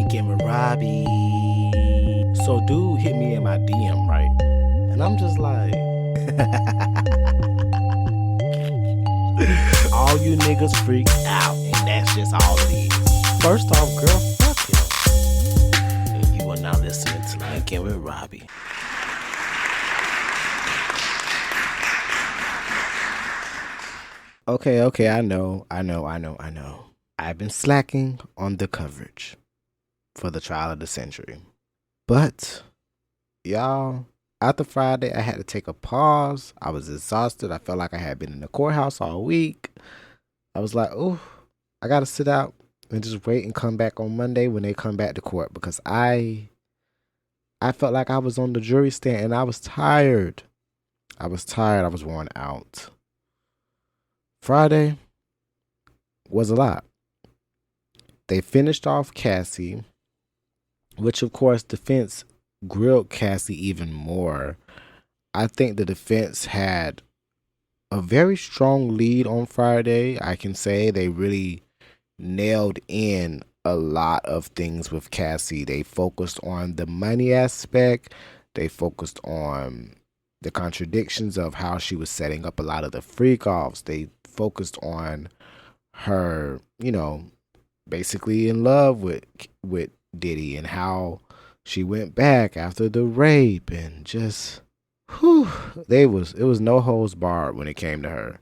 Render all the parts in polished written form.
Linking with Robbie. So dude hit me in my DM, right? And I'm just like, all you niggas freak out, and that's just all it is. First off, girl, fuck him. And you are now listening to Linking with Robbie. Okay, I know. I've been slacking on the coverage for the trial of the century. But, y'all, after Friday, I had to take a pause. I was exhausted. I felt like I had been in the courthouse all week. I was like, oh, I got to sit out and just wait and come back on Monday when they come back to court, because I felt like I was on the jury stand and I was tired. I was worn out. Friday was a lot. They finished off Cassie, which of course defense grilled Cassie even more. I think the defense had a very strong lead on Friday. I can say they really nailed in a lot of things with Cassie. They focused on the money aspect. They focused on the contradictions of how she was setting up a lot of the freak offs. They focused on her, basically in love with Diddy, and how she went back after the rape, and just it was no holds barred when it came to her.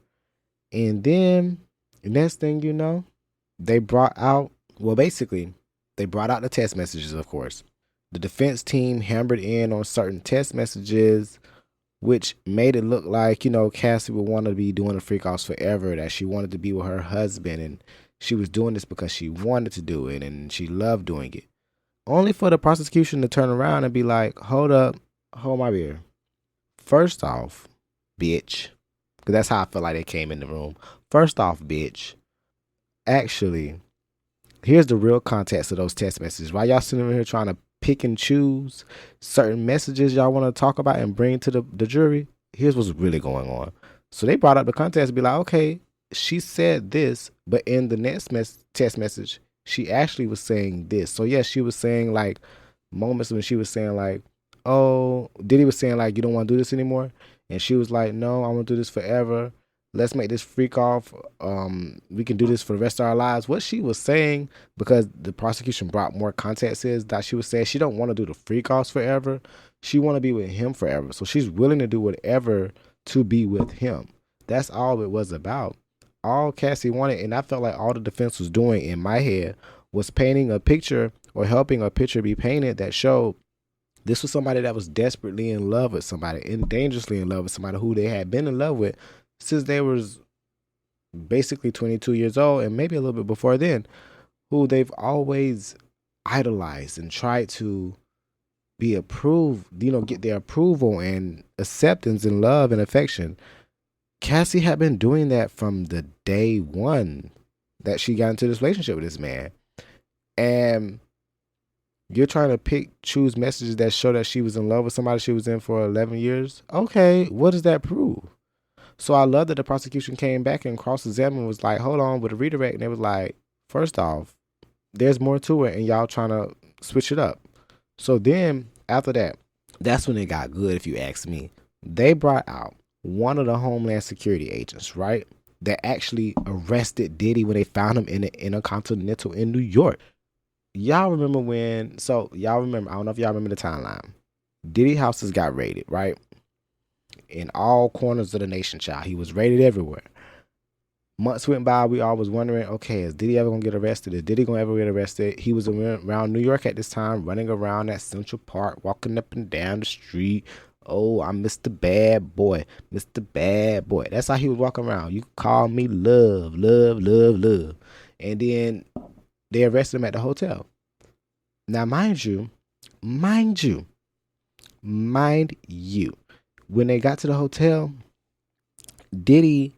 And then the next thing you know, they brought out the text messages, of course. The defense team hammered in on certain text messages, which made it look like, Cassie would want to be doing the freak offs forever, that she wanted to be with her husband, and she was doing this because she wanted to do it and she loved doing it. Only for the prosecution to turn around and be like, hold up, hold my beer. First off, bitch, because that's how I feel like they came in the room. First off, bitch, actually, here's the real context of those text messages. While y'all sitting over here trying to pick and choose certain messages y'all want to talk about and bring to the jury, here's what's really going on. So they brought up the context and be like, okay, she said this, but in the next text message, she actually was saying this. So yes, she was saying like moments when she was saying like, oh, Diddy was saying like, you don't want to do this anymore. And she was like, no, I want to do this forever. Let's make this freak off. We can do this for the rest of our lives. What she was saying, because the prosecution brought more context, is that she was saying she don't want to do the freak offs forever. She want to be with him forever. So she's willing to do whatever to be with him. That's all it was about. All Cassie wanted, and I felt like all the defense was doing in my head, was painting a picture or helping a picture be painted that showed this was somebody that was desperately in love with somebody and dangerously in love with somebody who they had been in love with since they was basically 22 years old, and maybe a little bit before then, who they've always idolized and tried to be approved, get their approval and acceptance and love and affection. Cassie had been doing that from the day one that she got into this relationship with this man. And you're trying to choose messages that show that she was in love with somebody she was in for 11 years. Okay, what does that prove? So I love that the prosecution came back and cross-examined and was like, hold on, with a redirect. And they was like, first off, there's more to it, and y'all trying to switch it up. So then after that, that's when it got good, if you ask me. They brought out one of the Homeland Security agents, right, that actually arrested Diddy when they found him in the Intercontinental in New York. Y'all remember I don't know if y'all remember the timeline. Diddy houses got raided, right? In all corners of the nation, child. He was raided everywhere. Months went by, we all was wondering, okay, is Diddy ever going to get arrested? Is Diddy going to ever get arrested? He was around New York at this time, running around that Central Park, walking up and down the street. Oh, I'm Mr. Bad Boy. Mr. Bad Boy. That's how he was walking around. You call me love, love, love, love. And then they arrested him at the hotel. Now, mind you, when they got to the hotel, Diddy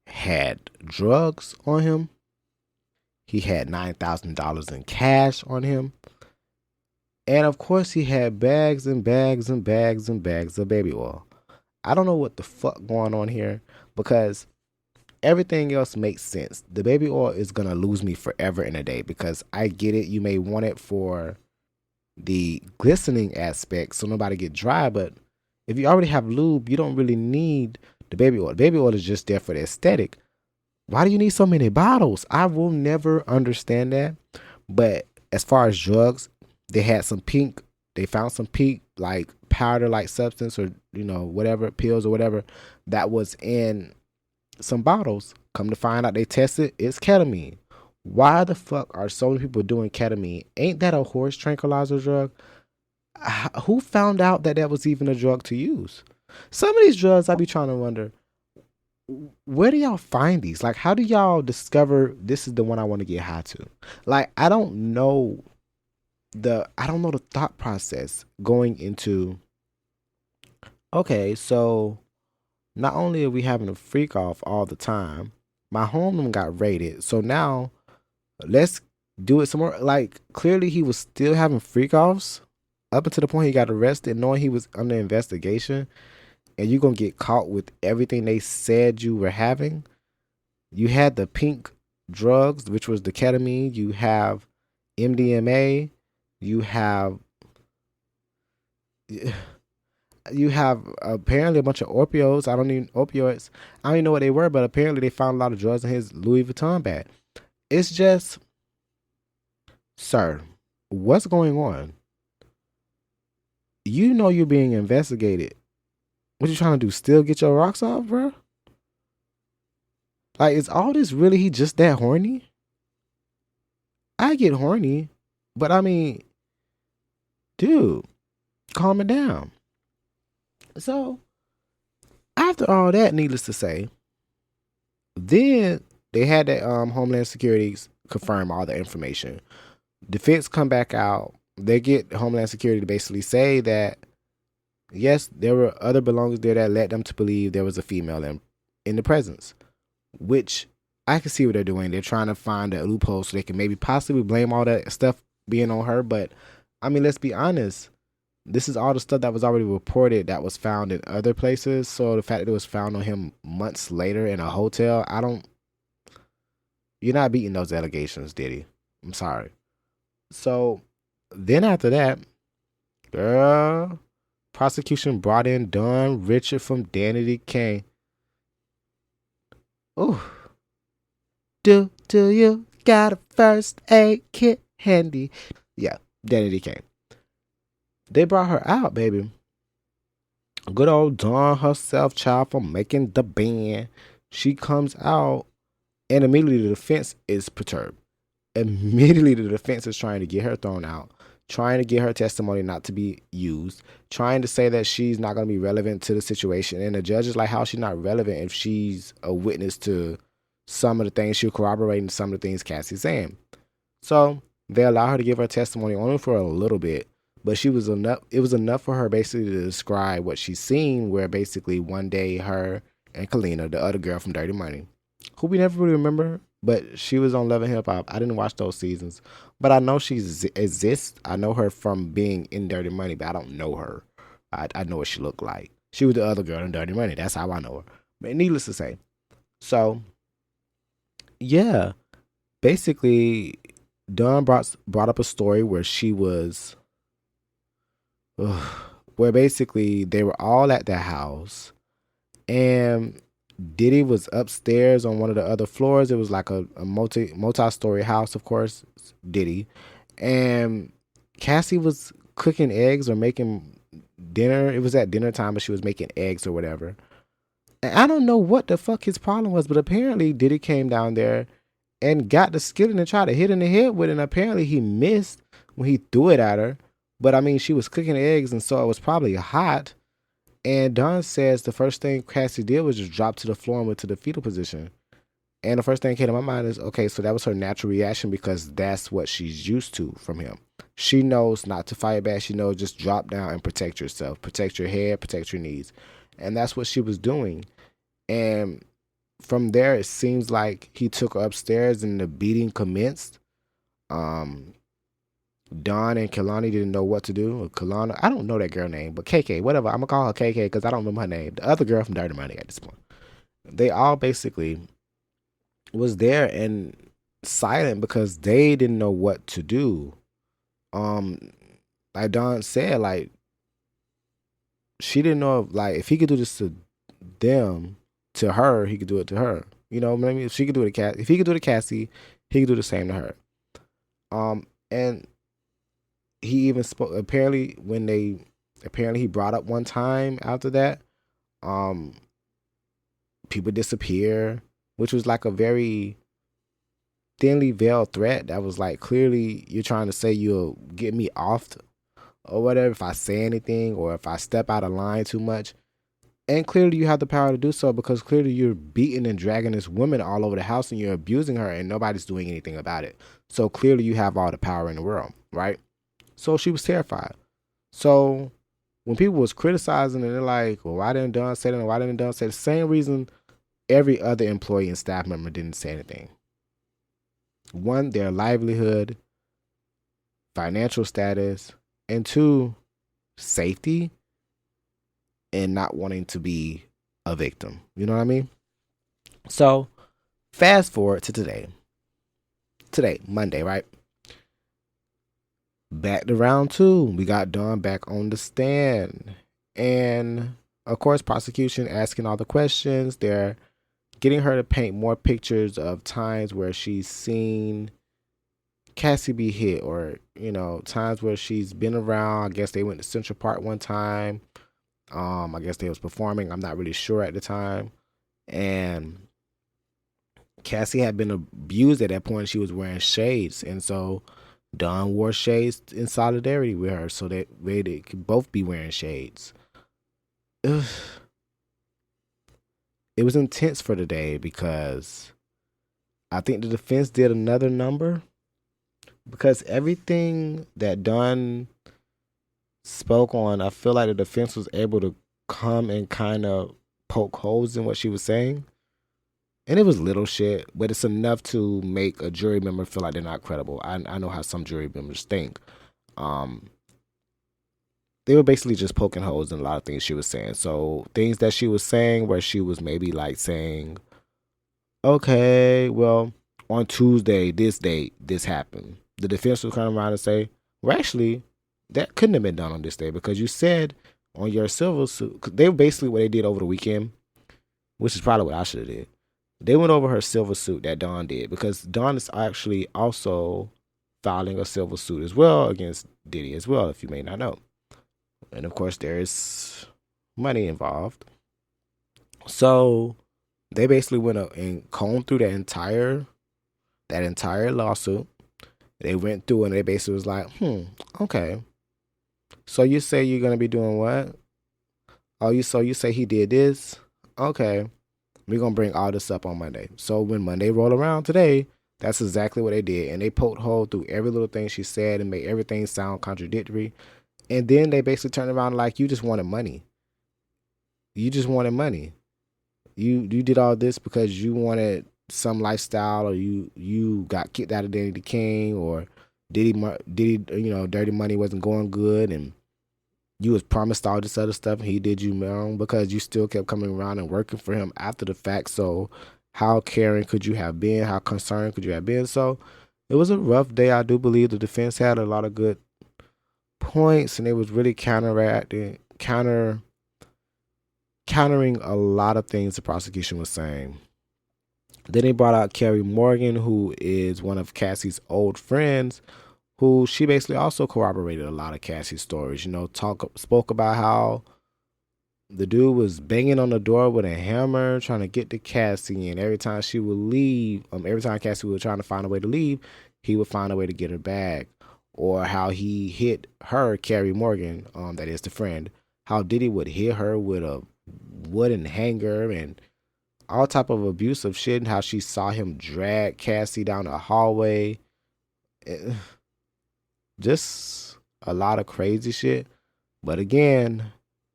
had drugs on him. He had $9,000 in cash on him. And of course, he had bags and bags and bags and bags of baby oil. I don't know what the fuck going on here, because everything else makes sense. The baby oil is gonna lose me forever in a day because I get it. You may want it for the glistening aspect so nobody get dry, but if you already have lube, you don't really need the baby oil. Baby oil is just there for the aesthetic. Why do you need so many bottles? I will never understand that. But as far as drugs, they found some pink like powder like substance, or whatever, pills or whatever, that was in some bottles. Come to find out, they tested, it's ketamine. Why the fuck are so many people doing ketamine? Ain't that a horse tranquilizer drug? Who found out that was even a drug to use? Some of these drugs, I be trying to wonder, where do y'all find these? Like, how do y'all discover this is the one I want to get high to? Like, I don't know the thought process going into, okay, so not only are we having a freak off all the time, my home got raided, so now let's do it some more. Like, clearly he was still having freak offs up until the point he got arrested, knowing he was under investigation, and you're gonna get caught with everything they said you were having. You had the pink drugs, which was the ketamine. You have MDMA. You have apparently a bunch of opioids. I don't even know what they were, but apparently they found a lot of drugs in his Louis Vuitton bag. It's just, sir, what's going on? You know you're being investigated. What you trying to do? Still get your rocks off, bro? Like, is all this really he just that horny? I get horny, but I mean, dude, calm it down. So, after all that, needless to say, then they had that Homeland Security confirm all the information. Defense come back out. They get Homeland Security to basically say that, yes, there were other belongings there that led them to believe there was a female in the presence, which I can see what they're doing. They're trying to find a loophole so they can maybe possibly blame all that stuff being on her. But, I mean, let's be honest. This is all the stuff that was already reported that was found in other places. So the fact that it was found on him months later in a hotel, you're not beating those allegations, Diddy. I'm sorry. So then after that, girl, prosecution brought in Dawn Richard from Diddy Kane. Ooh. Do you got a first aid kit handy? Yeah, Diddy Kane. They brought her out, baby. Good old Dawn herself, child, for making the band. She comes out, and immediately the defense is perturbed. Immediately the defense is trying to get her thrown out, trying to get her testimony not to be used, trying to say that she's not going to be relevant to the situation. And the judge is like, how is she not relevant if she's a witness to some of the things she'll corroborate and some of the things Cassie's saying? So they allow her to give her testimony only for a little bit. But it was enough for her basically to describe what she's seen, where basically one day her and Kalina, the other girl from Dirty Money, who we never really remember, but she was on Love and Hip Hop. I didn't watch those seasons, but I know she exists. I know her from being in Dirty Money, but I don't know her. I know what she looked like. She was the other girl in Dirty Money. That's how I know her. But needless to say, so yeah, basically, Dawn brought up a story where she was. Where basically they were all at their house and Diddy was upstairs on one of the other floors. It was like a multi-story house, of course, Diddy. And Cassie was cooking eggs or making dinner. It was at dinner time, but she was making eggs or whatever. And I don't know what the fuck his problem was, but apparently Diddy came down there and got the skillet and tried to hit her in the head with it. And apparently he missed when he threw it at her. But I mean, she was cooking eggs, and so it was probably hot. And Dawn says the first thing Cassie did was just drop to the floor and went to the fetal position. And the first thing that came to my mind is, okay, so that was her natural reaction because that's what she's used to from him. She knows not to fight back. She knows just drop down and protect yourself. Protect your head, protect your knees. And that's what she was doing. And from there, it seems like he took her upstairs and the beating commenced. Dawn and Kalani didn't know what to do. Or Kalana, I don't know that girl name, but KK, whatever. I'm going to call her KK because I don't remember her name. The other girl from Dirty Money at this point. They all basically was there and silent because they didn't know what to do. Um, like Dawn said, like she didn't know if he could do this to them, to her, he could do it to her. You know what I mean? If she could do it to if he could do it to Cassie, he could do the same to her. And he even spoke. Apparently he brought up one time after that. Um, people disappear, which was like a very thinly veiled threat that was like clearly you're trying to say you'll get me off or whatever if I say anything or if I step out of line too much. And clearly you have the power to do so because clearly you're beating and dragging this woman all over the house and you're abusing her and nobody's doing anything about it. So clearly you have all the power in the world, right? So she was terrified. So when people was criticizing and they're like, well, why didn't Dawn say that? Why didn't Dawn say the same reason every other employee and staff member didn't say anything? One, their livelihood, financial status, and two, safety and not wanting to be a victim. You know what I mean? So fast forward to today. Today, Monday, right? Back to round two. We got Dawn back on the stand. And of course, prosecution asking all the questions. They're getting her to paint more pictures of times where she's seen Cassie be hit or, times where she's been around. I guess they went to Central Park one time. I guess they was performing. I'm not really sure at the time. And Cassie had been abused at that point. She was wearing shades. And so Dawn wore shades in solidarity with her so that they could both be wearing shades. Ugh. It was intense for the day because I think the defense did another number because everything that Dawn spoke on, I feel like the defense was able to come and kind of poke holes in what she was saying. And it was little shit, but it's enough to make a jury member feel like they're not credible. I know how some jury members think. They were basically just poking holes in a lot of things she was saying. So things that she was saying where she was maybe like saying, okay, well, on Tuesday, this date, this happened. The defense would come around and say, well, actually, that couldn't have been done on this day because you said on your civil suit, they were basically what they did over the weekend, which is probably what I should have did. They went over her civil suit that Dawn did because Dawn is actually also filing a civil suit as well against Diddy as well, if you may not know. And of course, there's money involved. So they basically went up and combed through that entire lawsuit. They went through and they basically was like, okay. So you say you're gonna be doing what? Oh, you say he did this? Okay. We're gonna bring all this up on Monday. So when Monday rolled around today, that's exactly what they did. And they poked hole through every little thing she said and made everything sound contradictory. And then they basically turned around like you just wanted money. You just wanted money. You did all this because you wanted some lifestyle or you got kicked out of Danny King or Diddy, dirty money wasn't going good and you was promised all this other stuff and he did you wrong because you still kept coming around and working for him after the fact. So how caring could you have been? How concerned could you have been? So it was a rough day. I do believe the defense had a lot of good points and it was really countering a lot of things the prosecution was saying. Then they brought out Kerry Morgan, who is one of Cassie's old friends, who she basically also corroborated a lot of Cassie's stories. Spoke about how the dude was banging on the door with a hammer trying to get to Cassie, and every time she would leave, every time Cassie was trying to find a way to leave, he would find a way to get her back. Or how he hit her, Kerry Morgan, that is the friend, how Diddy would hit her with a wooden hanger and all type of abusive shit, and how she saw him drag Cassie down the hallway. Just a lot of crazy shit. But again,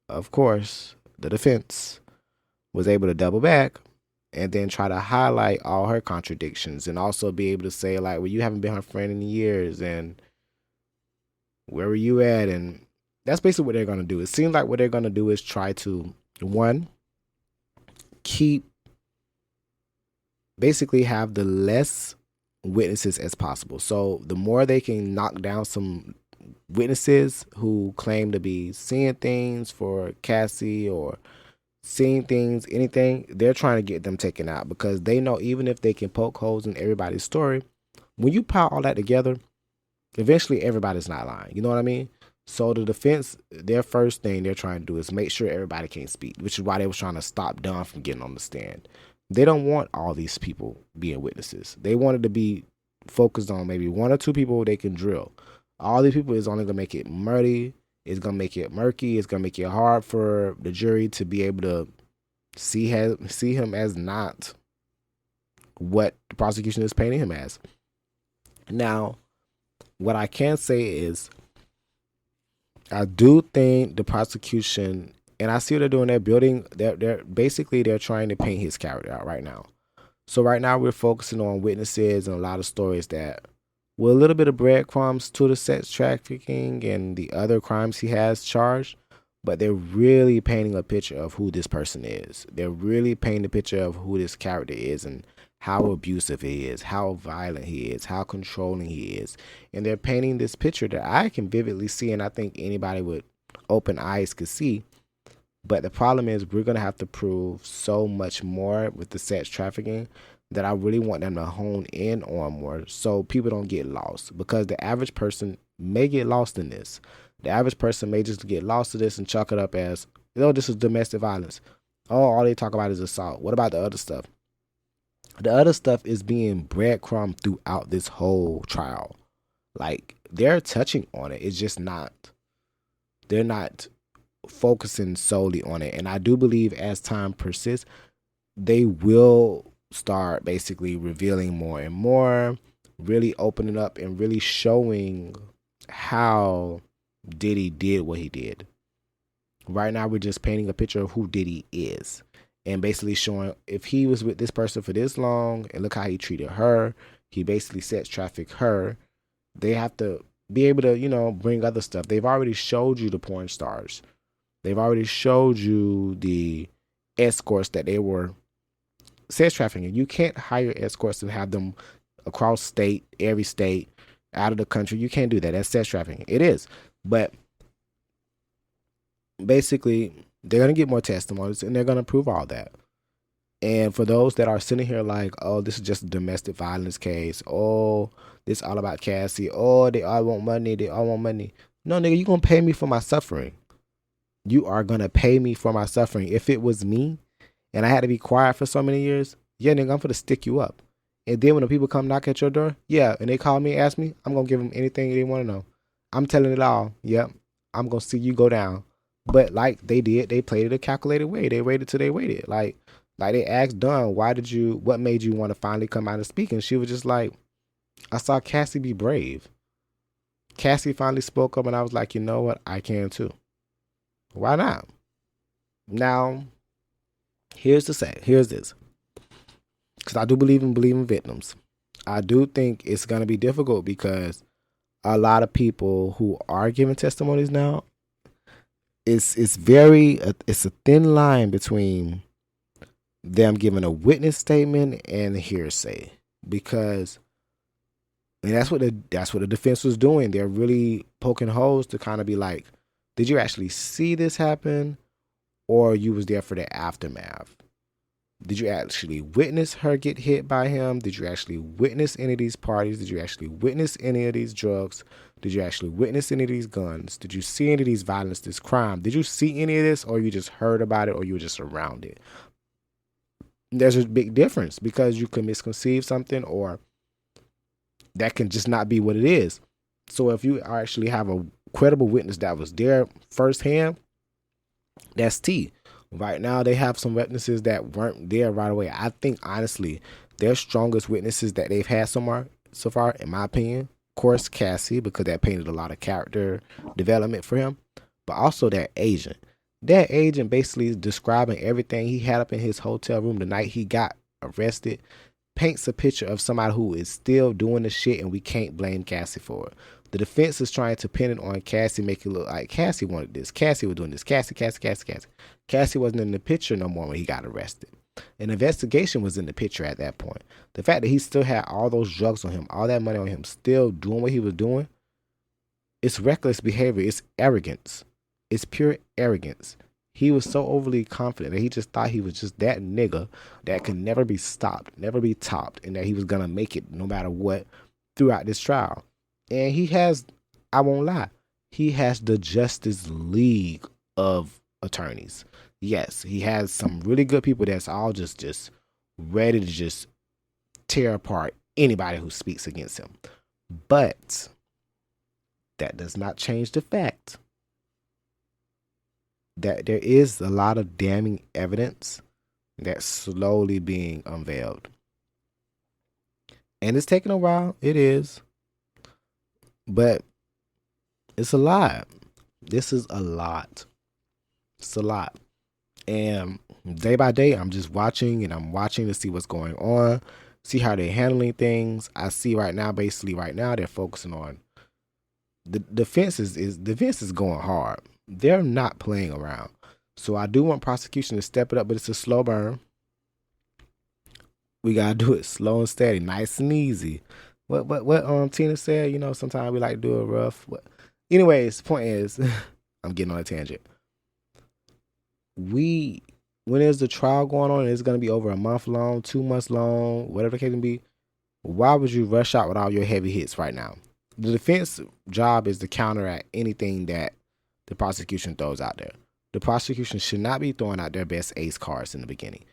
of course, the defense was able to double back and then try to highlight all her contradictions and also be able to say, like, well, you haven't been her friend in years and where were you at? And that's basically what they're going to do. It seems like what they're going to do is try to, one, keep basically have the less witnesses as possible. So the more they can knock down some witnesses who claim to be seeing things for Cassie or seeing things, anything, they're trying to get them taken out because they know even if they can poke holes in everybody's story, when you pile all that together, eventually everybody's not lying. You know what I mean? So the defense, their first thing they're trying to do is make sure everybody can't speak, which is why they were trying to stop Dawn from getting on the stand. They don't want all these people being witnesses. They wanted to be focused on maybe one or two people they can drill. All these people is only gonna make it muddy. It's gonna make it murky. It's gonna make it hard for the jury to be able to see him as not what the prosecution is painting him as. Now, what I can say is, I do think the prosecution, and I see what they're doing. They're trying to paint his character out right now. So right now we're focusing on witnesses and a lot of stories that with a little bit of breadcrumbs to the sex trafficking and the other crimes he has charged, but they're really painting a picture of who this person is. They're really painting a picture of who this character is and how abusive he is, how violent he is, how controlling he is. And they're painting this picture that I can vividly see, and I think anybody with open eyes could see. But the problem is we're going to have to prove so much more with the sex trafficking that I really want them to hone in on more so people don't get lost, because the average person may get lost in this. The average person may just get lost to this and chalk it up as, this is domestic violence. Oh, all they talk about is assault. What about the other stuff? The other stuff is being breadcrumbed throughout this whole trial. Like, they're touching on it. It's just they're not focusing solely on it. And I do believe as time persists, they will start basically revealing more and more, really opening up and really showing how Diddy did what he did. Right now, we're just painting a picture of who Diddy is and basically showing if he was with this person for this long and look how he treated her, he basically sex trafficked her. They have to be able to, bring other stuff. They've already showed you the porn stars. They've already showed you the escorts that they were sex trafficking. You can't hire escorts and have them across state, every state, out of the country. You can't do that. That's sex trafficking. It is. But basically, they're going to get more testimonies and they're going to prove all that. And for those that are sitting here like, oh, this is just a domestic violence case. Oh, this all about Cassie. Oh, they all want money. They all want money. No, nigga, you're going to pay me for my suffering. You are going to pay me for my suffering. If it was me and I had to be quiet for so many years, yeah, nigga, I'm going to stick you up. And then when the people come knock at your door, yeah, and they call me, ask me, I'm going to give them anything they want to know. I'm telling it all. Yep, I'm going to see you go down. But like they did, they played it a calculated way. They waited till they waited. Like they asked Dawn, what made you want to finally come out and speak? And she was just like, I saw Cassie be brave. Cassie finally spoke up and I was like, you know what? I can too. Why not? Now, here's this. Because I do believe in victims. I do think it's going to be difficult because a lot of people who are giving testimonies now, it's a thin line between them giving a witness statement and hearsay, because that's what the defense was doing. They're really poking holes to kind of be like, did you actually see this happen, or you was there for the aftermath? Did you actually witness her get hit by him? Did you actually witness any of these parties? Did you actually witness any of these drugs? Did you actually witness any of these guns? Did you see any of these violence, this crime? Did you see any of this, or you just heard about it, or you were just around it? There's a big difference, because you can misconceive something, or that can just not be what it is. So if you actually have a credible witness that was there firsthand, that's T. Right now, they have some witnesses that weren't there right away. I think, honestly, their strongest witnesses that they've had so far, in my opinion, of course, Cassie, because that painted a lot of character development for him, but also that agent. That agent basically is describing everything he had up in his hotel room the night he got arrested, paints a picture of somebody who is still doing the shit, and we can't blame Cassie for it. The defense is trying to pin it on Cassie, make it look like Cassie wanted this. Cassie was doing this. Cassie wasn't in the picture no more when he got arrested. An investigation was in the picture at that point. The fact that he still had all those drugs on him, all that money on him, still doing what he was doing, it's reckless behavior. It's arrogance. It's pure arrogance. He was so overly confident that he just thought he was just that nigga that could never be stopped, never be topped, and that he was going to make it no matter what throughout this trial. And he has, I won't lie, he has the Justice League of attorneys. Yes, he has some really good people that's all just ready to just tear apart anybody who speaks against him. But that does not change the fact that there is a lot of damning evidence that's slowly being unveiled. And it's taking a while. It is. But it's a lot. This is a lot. It's a lot. And day by day, I'm just watching to see what's going on, see how they're handling things. I see right now, they're focusing on the defense is going hard. They're not playing around. So I do want prosecution to step it up, but it's a slow burn. We gotta do it slow and steady, nice and easy. What Tina said, sometimes we like to do it rough. Anyways, the point is, I'm getting on a tangent. When there's a trial going on and it's gonna be over a month long, 2 months long, whatever the case can be, why would you rush out with all your heavy hits right now? The defense job is to counteract anything that the prosecution throws out there. The prosecution should not be throwing out their best ace cards in the beginning.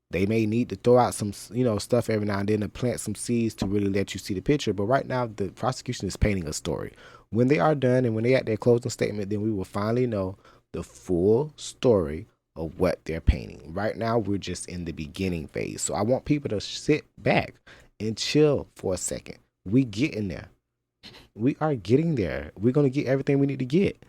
They may need to throw out some, stuff every now and then to plant some seeds to really let you see the picture. But right now, the prosecution is painting a story. When they are done and when they at their closing statement, then we will finally know the full story of what they're painting. Right now, we're just in the beginning phase. So I want people to sit back and chill for a second. We getting there. We are getting there. We're going to get everything we need to get.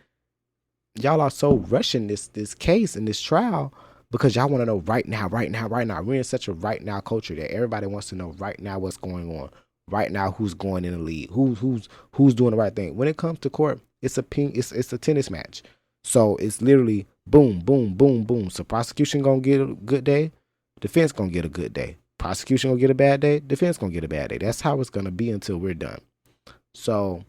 Y'all are so rushing this case and this trial because y'all want to know right now. We're in such a right now culture that everybody wants to know right now what's going on. Right now, who's going in the lead? Who's doing the right thing? When it comes to court, it's a tennis match. So it's literally boom, boom, boom, boom. So prosecution gonna get a good day, defense gonna get a good day. Prosecution gonna get a bad day, defense gonna get a bad day. That's how it's gonna be until we're done. So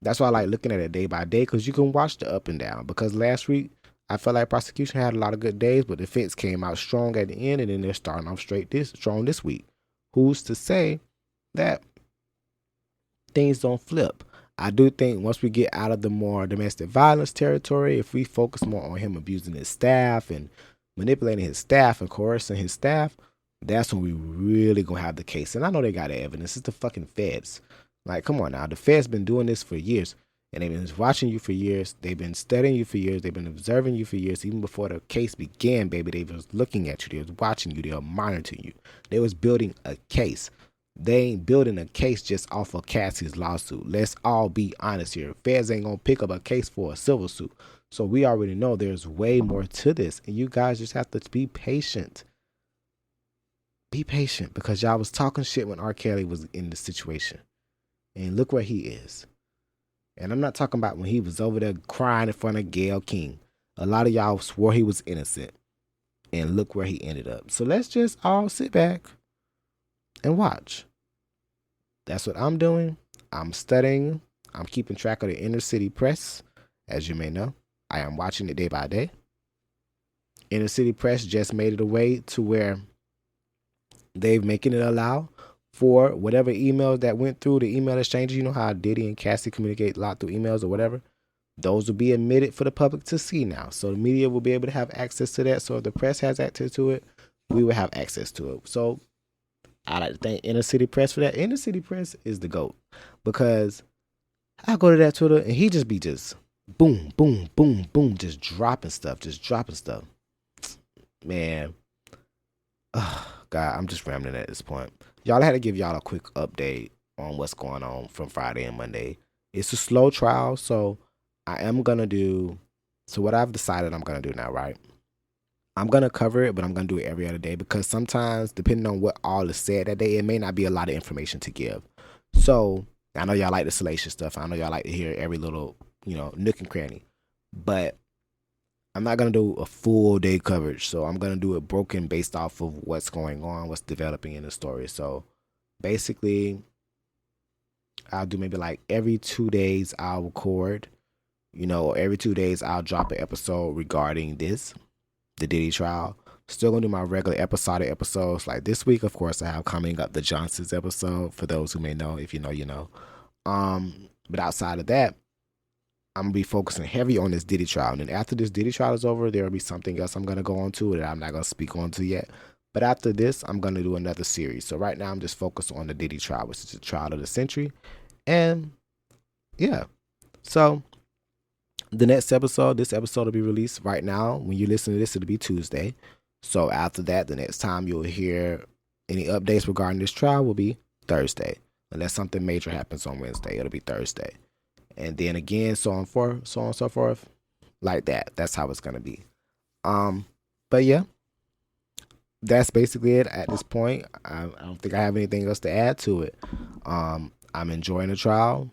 that's why I like looking at it day by day, because you can watch the up and down. Because last week I felt like prosecution had a lot of good days, but defense came out strong at the end, and then they're starting off strong this week. Who's to say that things don't flip? I do think once we get out of the more domestic violence territory, if we focus more on him abusing his staff and manipulating his staff and coercing his staff, that's when we really gonna have the case. And I know they got evidence. It's the fucking feds. Like, come on now. The feds been doing this for years. And they've been watching you for years. They've been studying you for years. They've been observing you for years. Even before the case began, baby, they was looking at you. They was watching you. They were monitoring you. They was building a case. They ain't building a case just off of Cassie's lawsuit. Let's all be honest here. Feds ain't gonna pick up a case for a civil suit. So we already know there's way more to this. And you guys just have to be patient. Be patient, because y'all was talking shit when R. Kelly was in the situation. And look where he is. And I'm not talking about when he was over there crying in front of Gayle King. A lot of y'all swore he was innocent. And look where he ended up. So let's just all sit back and watch. That's what I'm doing. I'm studying. I'm keeping track of the inner city press. As you may know, I am watching it day by day. Inner city press just made it a way to where they're making it allow for whatever emails that went through the email exchanges. You know how Diddy and Cassie communicate a lot through emails or whatever. Those will be admitted for the public to see now. So the media will be able to have access to that. So if the press has access to it, we will have access to it. So I like to thank Inner City Press for that. Inner City Press is the GOAT, because I go to that Twitter and he just be boom, boom, boom, boom, just dropping stuff. Man. Oh, God, I'm just rambling at this point. Y'all, I had to give y'all a quick update on what's going on from Friday and Monday. It's a slow trial, so I am going to do, so what I've decided I'm going to do now, right? I'm going to cover it, but I'm going to do it every other day, because sometimes, depending on what all is said that day, it may not be a lot of information to give. So, I know y'all like the salacious stuff. I know y'all like to hear every little, nook and cranny. But I'm not gonna do a full day coverage, so I'm gonna do it broken based off of what's going on, what's developing in the story. So basically, I'll do maybe like every 2 days I'll record, every 2 days I'll drop an episode regarding this, the Diddy trial. Still gonna do my regular episodic episodes. Like this week, of course, I have coming up the Johnson's episode. For those who may know, if you know, you know. But outside of that, I'm gonna be focusing heavy on this Diddy trial. And then after this Diddy trial is over, there'll be something else I'm gonna go on to that I'm not gonna speak on to yet. But after this, I'm gonna do another series. So right now I'm just focused on the Diddy trial, which is the trial of the century. And yeah. So this episode will be released right now. When you listen to this, it'll be Tuesday. So after that, the next time you'll hear any updates regarding this trial will be Thursday. Unless something major happens on Wednesday, it'll be Thursday. And then again, so on and so forth. Like that. That's how it's gonna be. But yeah. That's basically it at this point. I don't think I have anything else to add to it. I'm enjoying the trial.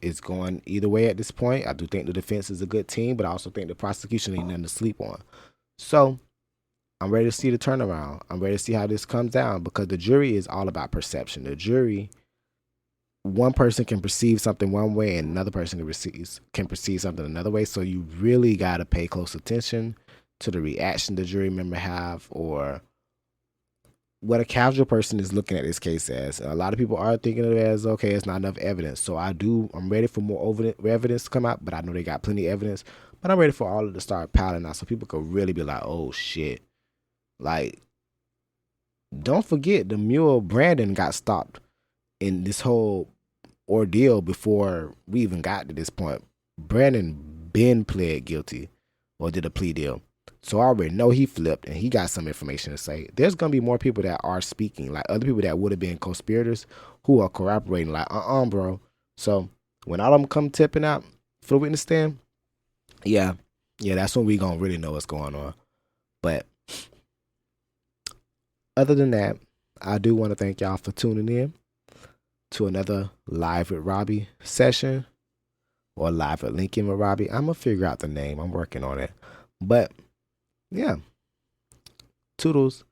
It's going either way at this point. I do think the defense is a good team, but I also think the prosecution ain't nothing to sleep on. So I'm ready to see the turnaround. I'm ready to see how this comes down, because the jury is all about perception. The jury, one person can perceive something one way and another person can perceive something another way. So you really got to pay close attention to the reaction the jury member have, or what a casual person is looking at this case as. A lot of people are thinking of it as, okay, it's not enough evidence. So I'm ready for more evidence to come out, but I know they got plenty of evidence. But I'm ready for all of it to start piling out so people could really be like, oh shit. Like, don't forget the mule Brandon got stopped in this whole ordeal before we even got to this point. Brandon been pled guilty or did a plea deal. So I already know he flipped and he got some information to say. There's going to be more people that are speaking, like other people that would have been conspirators who are corroborating, like, bro. So when all of them come tipping out for the witness stand, yeah, that's when we going to really know what's going on. But other than that, I do want to thank y'all for tuning in to another Live with Robbie session, or Live with Linkin with Robbie. I'm going to figure out the name. I'm working on it. But yeah. Toodles.